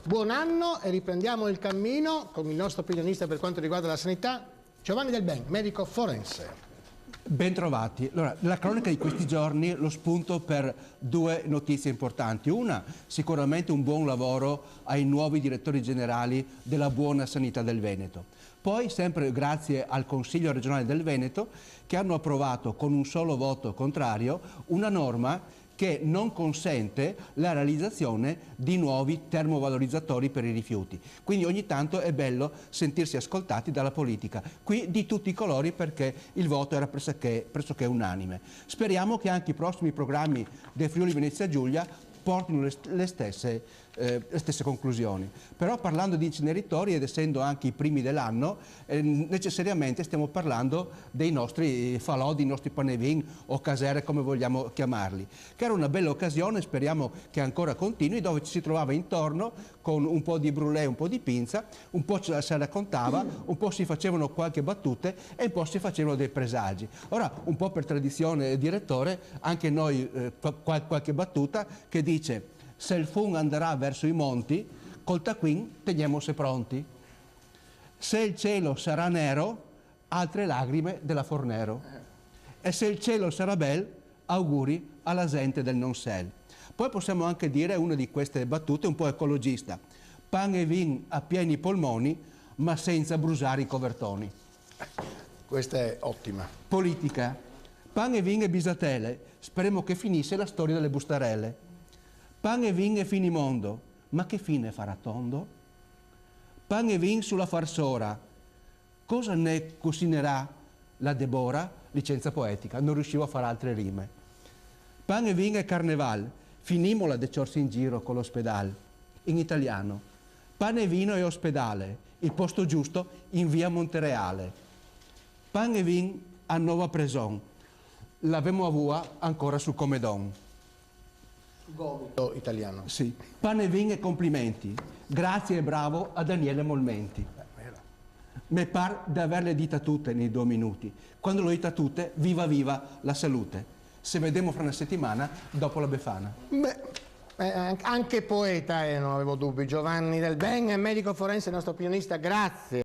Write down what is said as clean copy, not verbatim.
Buon anno e riprendiamo il cammino con il nostro opinionista per quanto riguarda la sanità, Giovanni Del Ben, medico forense. Bentrovati. Allora, la cronaca di questi giorni lo spunto per due notizie importanti. Una, sicuramente un buon lavoro ai nuovi direttori generali della buona sanità del Veneto. Poi, sempre grazie al Consiglio regionale del Veneto, che hanno approvato con un solo voto contrario una norma che non consente la realizzazione di nuovi termovalorizzatori per i rifiuti. Quindi ogni tanto è bello sentirsi ascoltati dalla politica, qui di tutti i colori, perché il voto era pressoché unanime. Speriamo che anche i prossimi programmi del Friuli Venezia Giulia portino le stesse conclusioni. Però parlando di inceneritori ed essendo anche i primi dell'anno, necessariamente stiamo parlando dei nostri falò, dei nostri panevin o casere, come vogliamo chiamarli, che era una bella occasione, speriamo che ancora continui, dove ci si trovava intorno con un po' di brulè, un po' di pinza, un po' se raccontava, un po' si facevano qualche battute e un po' si facevano dei presagi. Ora, un po' per tradizione, direttore, anche noi qualche battuta che dice: se il fum andrà verso i monti, col taccuin teniamose pronti. Se il cielo sarà nero, altre lacrime della Fornero. E se il cielo sarà bel, auguri alla gente del Nonsel. Poi possiamo anche dire una di queste battute un po' ecologista: pan e vin a pieni polmoni, ma senza brusare i covertoni. Questa è ottima. Politica: pan e vin e bisatelle, speriamo che finisse la storia delle bustarelle. Pan e vin e finimondo, ma che fine farà tondo? Pan e vin sulla farsora, cosa ne cucinerà la Debora? Licenza poetica, non riuscivo a fare altre rime. Pan e vin e carneval, finimola de ciorsi in giro con l'ospedale. In italiano: pane e vino e ospedale, il posto giusto in via Montereale. Pan e vin a Nova Preson, l'avemo avua ancora sul Comedon. Gomito italiano. Sì. Pane e vin e complimenti. Grazie e bravo a Daniele Molmenti. Me par di averle dita tutte nei 2 minuti. Quando l'ho dita tutte, viva viva la salute. Se vediamo fra una settimana, dopo la Befana. Beh, anche poeta, non avevo dubbi. Giovanni Del Ben, medico forense, nostro opinionista, grazie.